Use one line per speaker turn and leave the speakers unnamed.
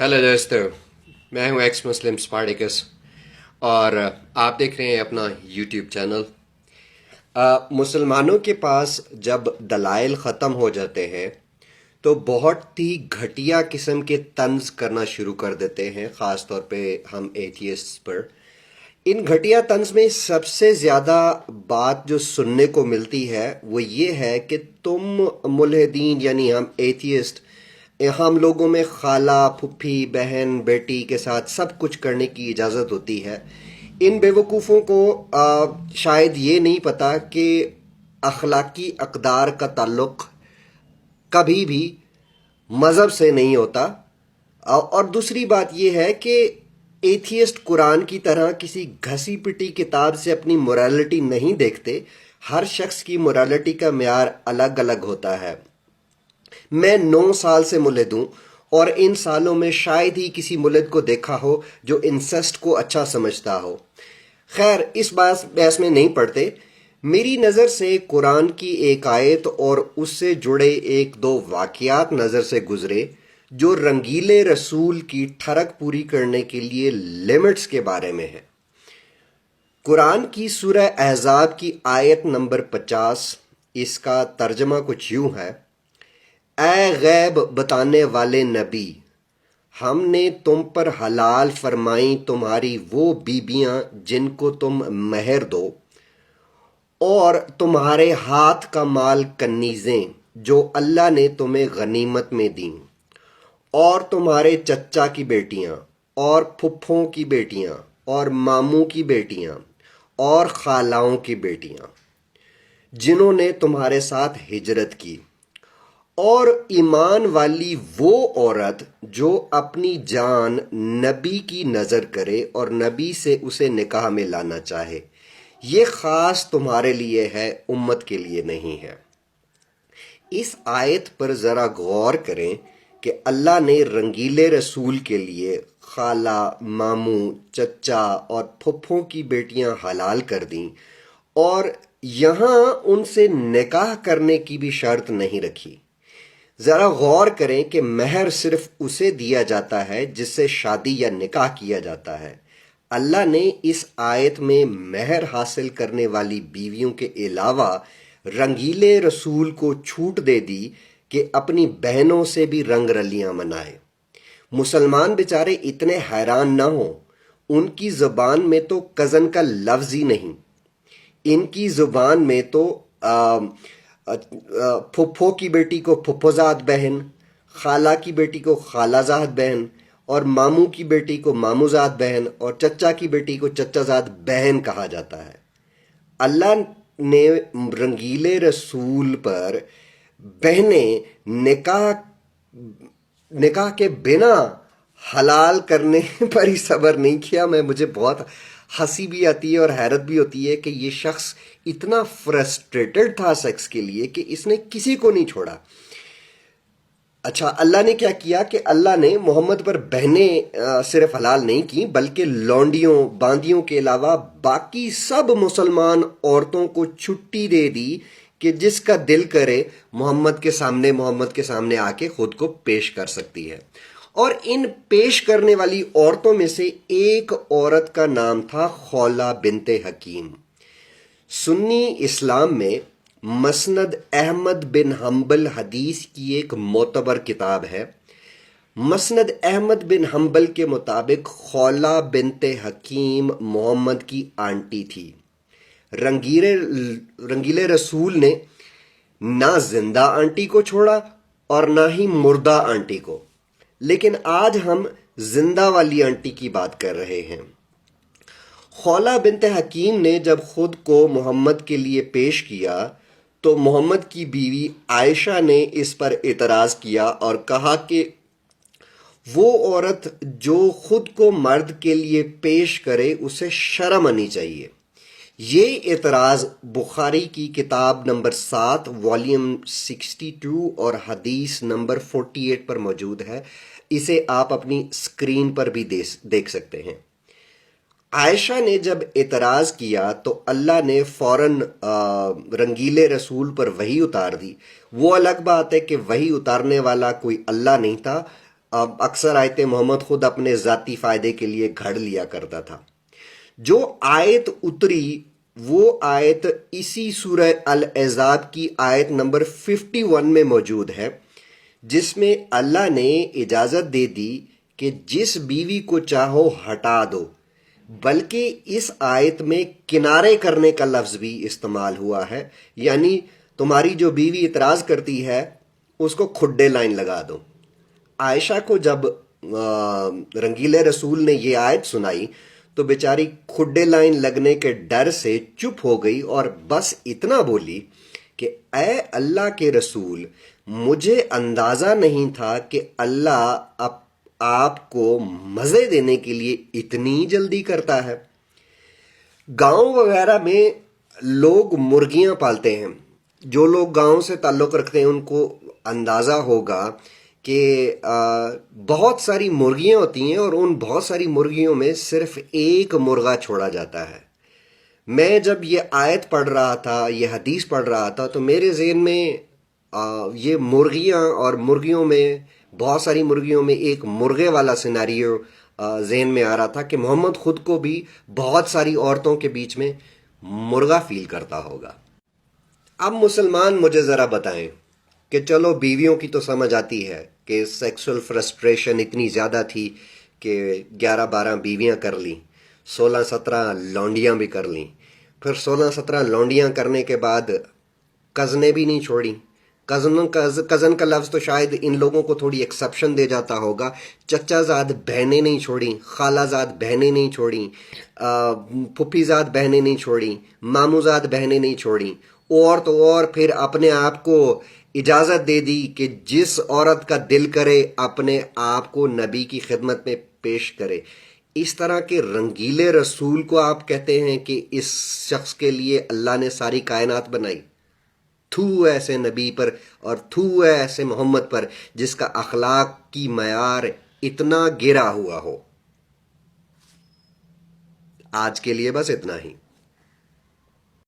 Hello दोस्तों, मैं हूं एक्स मुस्लिम स्पार्टिकस और आप देख रहे हैं अपना यूट्यूब चैनल। मुसलमानों के पास जब दलाइल ख़त्म हो जाते हैं तो बहुत ही घटिया किस्म के तंज करना शुरू कर देते हैं, ख़ास तौर पे हम एथियस्ट्स पर। इन घटिया तंज में सबसे ज़्यादा बात जो सुनने को मिलती है वो ये है कि तुम मुल्हिदीन यानी हम एथियस्ट, हम लोगों में खाला, फुफ्फी, बहन, बेटी के साथ सब कुछ करने की इजाज़त होती है। इन बेवकूफ़ों को शायद ये नहीं पता कि अखलाकी अक़दार का ताल्लुक़ कभी भी मज़हब से नहीं होता। और दूसरी बात यह है कि एथियस्ट कुरान की तरह किसी घसी पिटी किताब से अपनी मोरालिटी नहीं देखते। हर शख्स की मोरालिटी का मेयार अलग अलग होता है। मैं 9 साल से मुल्लिद हूँ और इन सालों में शायद ही किसी मुल्लिद को देखा हो जो इंसेस्ट को अच्छा समझता हो। खैर, इस बहस में नहीं पड़ते। मेरी नज़र से कुरान की एक आयत और उससे जुड़े एक दो वाक़यात नज़र से गुज़रे जो रंगीले रसूल की ठरक पूरी करने के लिए लिमिट्स के बारे में है। कुरान की सूरह अहज़ाब की आयत नंबर 50, इसका तर्जमा कुछ यूं है: ऐ गैब बताने वाले नबी, हमने तुम पर हलाल फरमाई तुम्हारी वो बीबियां जिनको तुम महर दो, और तुम्हारे हाथ का माल कन्नीज़ें जो अल्लाह ने तुम्हें गनीमत में दी, और तुम्हारे चच्चा की बेटियां और फुफ्फों की बेटियां और मामू की बेटियां और खालाओं की बेटियां जिन्होंने तुम्हारे साथ हिजरत की, और ईमान वाली वो औरत जो अपनी जान नबी की नज़र करे और नबी से उसे निकाह में लाना चाहे। ये ख़ास तुम्हारे लिए है, उम्मत के लिए नहीं है। इस आयत पर ज़रा गौर करें कि अल्लाह ने रंगीले रसूल के लिए खाला, मामू, चच्चा और फुफ्फों की बेटियां हलाल कर दी, और यहाँ उनसे निकाह करने की भी शर्त नहीं रखी। ज़रा गौर करें कि महर सिर्फ उसे दिया जाता है जिससे शादी या निकाह किया जाता है। अल्लाह ने इस आयत में महर हासिल करने वाली बीवियों के अलावा रंगीले रसूल को छूट दे दी कि अपनी बहनों से भी रंग रलियां मनाए। मुसलमान बेचारे इतने हैरान ना हो, उनकी ज़ुबान में तो कज़न का लफ्ज़ ही नहीं। इनकी ज़ुबान में तो फुफ्फो की बेटी को फुफ्फोजाद बहन, खाला की बेटी को खालाजाद बहन, और मामू की बेटी को मामूजाद बहन, और चच्चा की बेटी को चच्चाजाद बहन कहा जाता है। अल्लाह ने रंगीले रसूल पर बहनें निकाह के बिना हलाल करने पर ही सब्र नहीं किया। मुझे बहुत हंसी भी आती है और हैरत भी होती है कि ये शख्स इतना फ्रस्ट्रेटेड था सेक्स के लिए कि इसने किसी को नहीं छोड़ा। अच्छा, अल्लाह ने क्या किया कि अल्लाह ने मोहम्मद पर बहनें सिर्फ हलाल नहीं की, बल्कि लौंडियों, बांदियों के अलावा बाकी सब मुसलमान औरतों को छुट्टी दे दी कि जिसका दिल करे मोहम्मद के सामने आके खुद को पेश कर सकती है। और इन पेश करने वाली औरतों में से एक औरत का नाम था खौला बिनते हकीम। सुन्नी इस्लाम में मसनद अहमद बिन हम्बल हदीस की एक मोतबर किताब है। मसनद अहमद बिन हम्बल के मुताबिक खौला बिनते हकीम मोहम्मद की आंटी थी। रंगीले रसूल ने ना जिंदा आंटी को छोड़ा और ना ही मुर्दा आंटी को, लेकिन आज हम जिंदा वाली आंटी की बात कर रहे हैं। खौला बिनते हकीम ने जब खुद को मोहम्मद के लिए पेश किया तो मोहम्मद की बीवी आयशा ने इस पर एतराज़ किया और कहा कि वो औरत जो खुद को मर्द के लिए पेश करे उसे शर्म आनी चाहिए। ये एतराज़ बुखारी की किताब नंबर 7 वॉल्यूम 62 और हदीस नंबर 48 पर मौजूद है। इसे आप अपनी स्क्रीन पर भी देख सकते हैं। आयशा ने जब एतराज़ किया तो अल्लाह ने फ़ौरन रंगीले रसूल पर वही उतार दी। वो अलग बात है कि वही उतारने वाला कोई अल्लाह नहीं था, اب اکثر آیت محمد خود اپنے ذاتی فائدے کے لیے گھڑ لیا کرتا تھا. جو آیت اتری وہ آیت اسی سورہ الاحزاب کی آیت نمبر 51 میں موجود ہے، جس میں اللہ نے اجازت دے دی کہ جس بیوی کو چاہو ہٹا دو، بلکہ اس آیت میں کنارے کرنے کا لفظ بھی استعمال ہوا ہے، یعنی تمہاری جو بیوی اعتراض کرتی ہے اس کو کھڈے لائن لگا دو. عائشہ کو جب رنگیلے رسول نے یہ آیت سنائی تو بیچاری کھڈے لائن لگنے کے ڈر سے چپ ہو گئی اور بس اتنا بولی کہ اے اللہ کے رسول، مجھے اندازہ نہیں تھا کہ اللہ آپ کو مزے دینے کے لیے اتنی جلدی کرتا ہے. گاؤں وغیرہ میں لوگ مرغیاں پالتے ہیں. جو لوگ گاؤں سے تعلق رکھتے ہیں ان کو اندازہ ہوگا کہ بہت ساری مرغیاں ہوتی ہیں اور ان بہت ساری مرغیوں میں صرف ایک مرغا چھوڑا جاتا ہے. میں جب یہ آیت پڑھ رہا تھا، یہ حدیث پڑھ رہا تھا، تو میرے ذہن میں یہ مرغیاں اور مرغیوں میں بہت ساری مرغیوں میں ایک مرغے والا سیناریو ذہن میں آ رہا تھا کہ محمد خود کو بھی بہت ساری عورتوں کے بیچ میں مرغا فیل کرتا ہوگا. اب مسلمان مجھے ذرا بتائیں کہ چلو بیویوں کی تو سمجھ آتی ہے کہ سیکسول فرسٹریشن اتنی زیادہ تھی کہ 11-12 بیویاں کر لیں، 16-17 لونڈیاں بھی کر لیں، پھر 16-17 لونڈیاں کرنے کے بعد کزنیں بھی نہیں چھوڑیں. کزن کا لفظ تو شاید ان لوگوں کو تھوڑی ایکسپشن دے جاتا ہوگا. چچا زاد بہنیں نہیں چھوڑیں، خالہ زاد بہنیں نہیں چھوڑیں، پھپھی زاد بہنیں نہیں چھوڑیں، ماموں زاد بہنیں نہیں چھوڑیں، اور تو اور پھر اپنے آپ کو اجازت دے دی کہ جس عورت کا دل کرے اپنے آپ کو نبی کی خدمت میں پیش کرے. اس طرح کے رنگیلے رسول کو آپ کہتے ہیں کہ اس شخص کے لیے اللہ نے ساری کائنات بنائی. تھو ایسے نبی پر اور تھو ایسے محمد پر جس کا اخلاق کی معیار اتنا گرا ہوا ہو. آج کے لیے بس اتنا ہی.